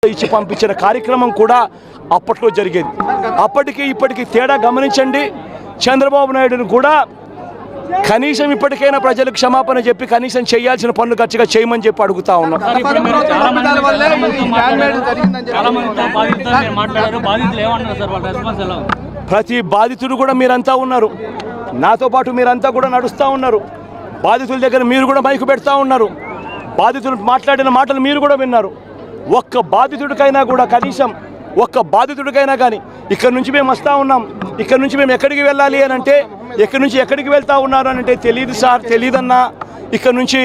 ఇచ్చి పంపించిన కార్యక్రమం కూడా అప్పట్లో జరిగేది. అప్పటికి ఇప్పటికి తేడా గమనించండి. చంద్రబాబు నాయుడును కూడా కనీసం ఇప్పటికైనా ప్రజలకు క్షమాపణ చెప్పి కనీసం చేయాల్సిన పనులు ఖచ్చితంగా చేయమని చెప్పి అడుగుతా ఉన్నాం. ప్రతి బాధితుడు కూడా మీరంతా ఉన్నారు, నాతో పాటు మీరంతా కూడా నడుస్తూ ఉన్నారు. బాధితుల దగ్గర మీరు కూడా మైకు పెడతా ఉన్నారు. బాధితులు మాట్లాడిన మాటలు మీరు కూడా విన్నారు. ఒక్క బాధితుడికైనా కూడా కనీసం ఒక్క బాధితుడికైనా కానీ ఇక్కడ నుంచి మేము వస్తూ ఉన్నాం, ఇక్కడ నుంచి మేము ఎక్కడికి వెళ్ళాలి అని అంటే ఎక్కడి నుంచి ఎక్కడికి వెళ్తూ ఉన్నారు అని అంటే తెలియదు సార్, తెలియదన్నా, ఇక్కడ నుంచి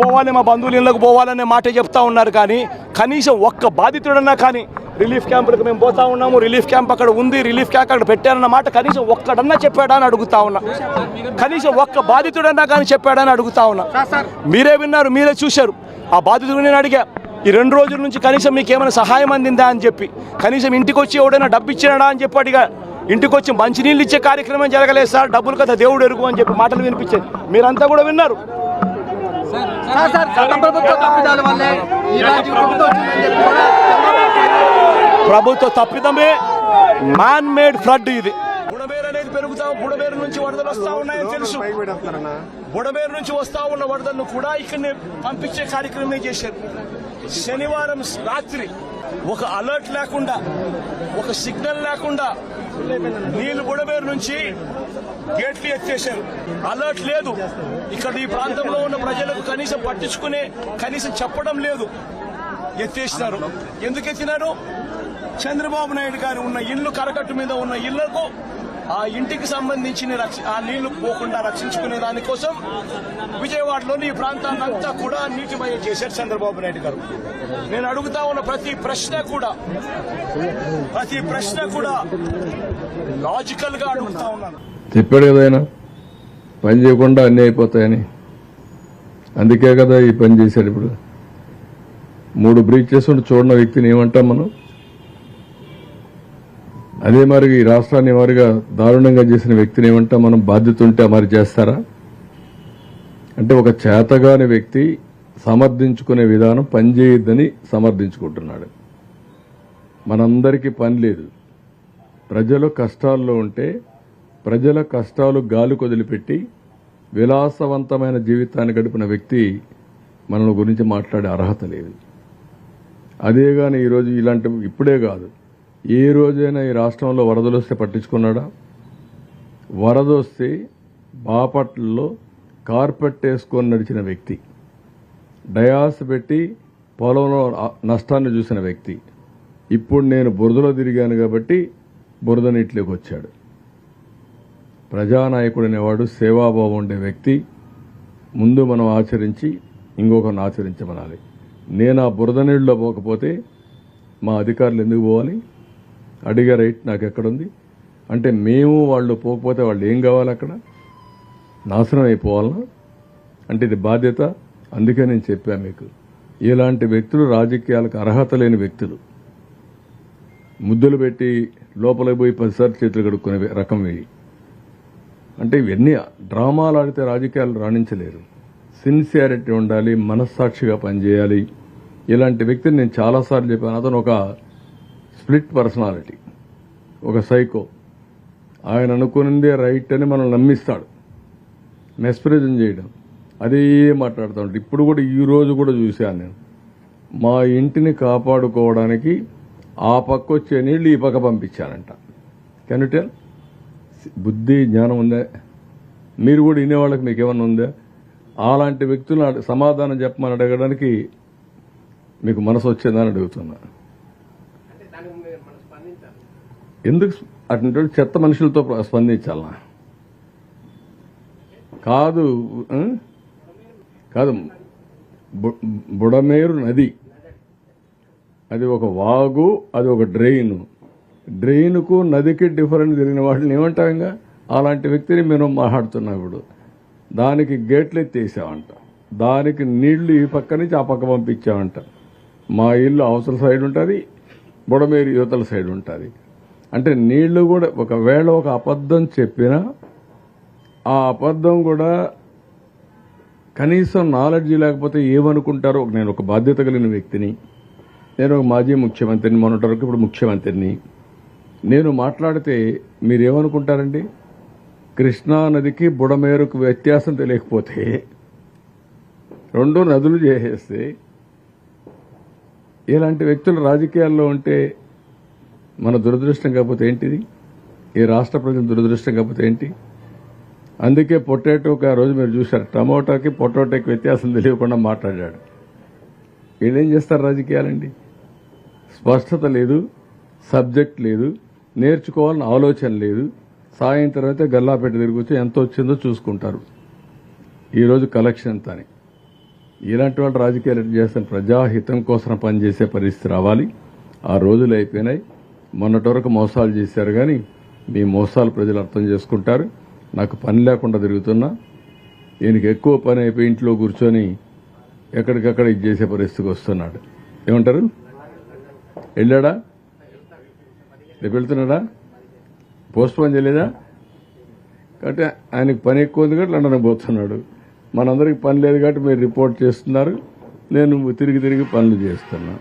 పోవాలి మా బంధువుల ఇళ్ళకు పోవాలనే మాట చెప్తా ఉన్నారు. కానీ కనీసం ఒక్క బాధితుడన్నా కానీ రిలీఫ్ క్యాంపులకు మేము పోతా ఉన్నాము, రిలీఫ్ క్యాంప్ అక్కడ ఉంది, రిలీఫ్ క్యాంప్ అక్కడ పెట్టారన్న మాట కనీసం ఒక్కడన్నా చెప్పాడా అని అడుగుతా ఉన్నా. కనీసం ఒక్క బాధితుడన్నా కానీ చెప్పాడని అడుగుతా ఉన్నా. మీరే విన్నారు, మీరే చూశారు. ఆ బాధితుడు నేను అడిగా, ఈ 2 రోజుల నుంచి కనీసం మీకు ఏమైనా సహాయం అందిందా అని చెప్పి, కనీసం ఇంటికి వచ్చి ఎవడైనా డబ్బు ఇచ్చినాడా అని చెప్పి అడిగా. ఇంటికి వచ్చి మంచినీళ్ళు ఇచ్చే కార్యక్రమం జరగలేదు సార్, డబ్బులు కదా దేవుడు ఎరుగు అని చెప్పి మాటలు వినిపించేది మీరంతా కూడా విన్నారు. ప్రభుత్వ తప్పిదమే, మ్యాన్ మేడ్ ఫ్లడ్ ఇది. బుడమేరు అనేది పెరుగుతా, బుడమేరు నుంచి వరదలు వస్తా ఉన్నాయని తెలుసు. బుడమేరు నుంచి వస్తా ఉన్న వరదలను కూడా ఇక్కడనే పంపించే కార్యక్రమమే చేశారు. శనివారం రాత్రి ఒక అలర్ట్ లేకుండా, ఒక సిగ్నల్ లేకుండా నీళ్లు బుడమేరు నుంచి గేట్లు ఎత్తేశారు. అలర్ట్ లేదు. ఇక్కడ ఈ ప్రాంతంలో ఉన్న ప్రజలకు కనీసం పట్టించుకునే కనీసం చెప్పడం లేదు. ఎత్తేసినారు. ఎందుకు ఎత్తినారు? చంద్రబాబు నాయుడు గారు ఉన్న ఇల్లు, కరకట్టు మీద ఉన్న ఇళ్లకు ఆ ఇంటికి సంబంధించిన ఆ నీళ్లు పోకుండా రక్షించుకునే దానికోసం విజయవాడలోని ఈ ప్రాంతాన్నంతా కూడా నీటిమయం చేశారు చంద్రబాబు నాయుడు గారు. నేను అడుగుతా ఉన్న ప్రతి ప్రశ్న కూడా లాజికల్ గా అడుగుతా ఉన్నాను. చెప్పాడు కదా ఆయన, పని చేయకుండా అన్నీ అయిపోతాయని. అందుకే కదా ఈ పని చేశాడు. ఇప్పుడు 3 బ్రీచెస్ చూడని వ్యక్తిని ఏమంటాం మనం? అదే మరి ఈ రాష్ట్రాన్ని వారిగా దారుణంగా చేసిన వ్యక్తిని ఏమంటాం మనం? బాధ్యత ఉంటే మరి చేస్తారా? అంటే ఒక చేతగాని వ్యక్తి సమర్థించుకునే విధానం పనిచేయొద్దని సమర్థించుకుంటున్నాడు. మనందరికీ పని లేదు. ప్రజలు కష్టాల్లో ఉంటే ప్రజల కష్టాలు గాలి కొదిలిపెట్టి విలాసవంతమైన జీవితాన్ని గడిపిన వ్యక్తి మన గురించి మాట్లాడే అర్హత లేదు. అదే గాని ఈరోజు ఇలాంటి ఇప్పుడే కాదు, ఏ రోజైనా ఈ రాష్ట్రంలో వరదలు వస్తే పట్టించుకున్నాడా? వరద వస్తే బాపట్లలో కార్పెట్ వేసుకొని నడిచిన వ్యక్తి, డయాస్ పెట్టి పొలంలో నష్టాన్ని చూసిన వ్యక్తి, ఇప్పుడు నేను బురదలో తిరిగాను కాబట్టి బురద నీటిలోకి వచ్చాడు. ప్రజానాయకుడు అనేవాడు సేవాభావం ఉండే వ్యక్తి. ముందు మనం ఆచరించి ఇంకొకరిని ఆచరించమనాలి. నేను ఆ బురద నీళ్ళలో పోకపోతే మా అధికారులు ఎందుకు పోవాలి? అడిగే రైట్ నాకు ఎక్కడుంది? అంటే మేము వాళ్ళు పోకపోతే వాళ్ళు ఏం కావాలి? అక్కడ నాశనం అయిపోవాలనా? అంటే ఇది బాధ్యత. అందుకే నేను చెప్పాను మీకు, ఇలాంటి వ్యక్తులు రాజకీయాలకు అర్హత లేని వ్యక్తులు. ముద్దులు పెట్టి లోపలికి పోయి 10 సార్లు చేతులు కడుక్కునే రకం వేయి. అంటే ఇవన్నీ డ్రామాలు ఆడితే రాజకీయాలు రాణించలేరు. సిన్సియారిటీ ఉండాలి, మనస్సాక్షిగా పనిచేయాలి. ఇలాంటి వ్యక్తిని నేను చాలాసార్లు చెప్పాను. అతను ఒక స్ప్లిట్ పర్సనాలిటీ, ఒక సైకో. ఆయన అనుకున్నదే రైట్ అని మనం నమ్మిస్తాడు, మెస్ప్రిజం చేయడం, అదే మాట్లాడుతూ ఉంటాడు. ఇప్పుడు కూడా ఈ రోజు కూడా చూశాను నేను. మా ఇంటిని కాపాడుకోవడానికి ఆ పక్క వచ్చే నీళ్లు ఈ పక్క పంపించానంట. Can you tell? బుద్ధి జ్ఞానం ఉందా? మీరు కూడా వినేవాళ్ళకి మీకు ఏమన్నా ఉందా? అలాంటి వ్యక్తులను సమాధానం చెప్పమని అడగడానికి మీకు మనసు వచ్చేదని అడుగుతున్నా. ఎందుకు అటువంటి చెత్త మనుషులతో స్పందించాలనా? కాదు కాదు, బుడమేరు నది అది ఒక వాగు, అది ఒక డ్రెయిన్కు నదికి డిఫరెంట్ జరిగిన వాటిని ఏమంటాం? ఇంకా అలాంటి వ్యక్తిని మేము మాట్లాడుతున్నాం. ఇప్పుడు దానికి గేట్లు ఎత్తేసామంట, దానికి నీళ్లు ఈ పక్క నుంచి ఆ పక్క పంపించామంట. మా ఇల్లు అవతల సైడ్ ఉంటుంది, బుడమేరు యువతల సైడ్ ఉంటుంది. అంటే నీళ్లు కూడా ఒకవేళ ఒక అబద్ధం చెప్పినా ఆ అబద్ధం కూడా కనీసం నాలెడ్జ్ లేకపోతే ఏమనుకుంటారో. నేను ఒక బాధ్యత కలిగిన వ్యక్తిని, నేను ఒక మాజీ ముఖ్యమంత్రిని, మొన్నటి వరకు ఇప్పుడు ముఖ్యమంత్రిని. నేను మాట్లాడితే మీరేమనుకుంటారండి? కృష్ణా నదికి బుడమేరుకు వ్యత్యాసం తెలియకపోతే రెండు నదులు చేసేస్తే ఇలాంటి వ్యక్తులు రాజకీయాల్లో ఉంటే మన దురదృష్టం కాకపోతే ఏంటిది? ఈ రాష్ట్ర ప్రజల దురదృష్టం కాకపోతే ఏంటి? అందుకే పొటాటోకి ఆ రోజు మీరు చూశారు, టమోటాకి పొటాటోకి వ్యత్యాసం తెలియకుండా మాట్లాడాడు. వీళ్ళేం చేస్తారు రాజకీయాలండి? స్పష్టత లేదు, సబ్జెక్ట్ లేదు, నేర్చుకోవాలని ఆలోచన లేదు. సాయంత్రం అయితే గల్లాపెట్టి తిరుగుతూ ఎంత వచ్చిందో చూసుకుంటారు. ఈరోజు కలెక్షన్ ఎంత అని. ఇలాంటి వాళ్ళు రాజకీయాలు ఎట్లా చేస్తారు? ప్రజాహితం కోసం పనిచేసే పరిస్థితి రావాలి. ఆ రోజులు అయిపోయినాయి. మొన్నటి వరకు మోసాలు చేశారు, కానీ మీ మోసాలు ప్రజలు అర్థం చేసుకుంటారు. నాకు పని లేకుండా తిరుగుతున్నా, ఈయనకి ఎక్కువ పని అయిపోయి ఇంట్లో కూర్చొని ఎక్కడికక్కడ ఇది చేసే పరిస్థితికి వస్తున్నాడు. ఏమంటారు? వెళ్ళాడా? రేపు వెళ్తున్నాడా? పోస్ట్ పోన్ చేయలేదా? కాబట్టి ఆయనకి పని ఎక్కువ ఉంది కాబట్టి లండన్ పోతున్నాడు. మనందరికి పని లేదు కాబట్టి మీరు రిపోర్ట్ చేస్తున్నారు, నేను తిరిగి తిరిగి పనులు చేస్తున్నా.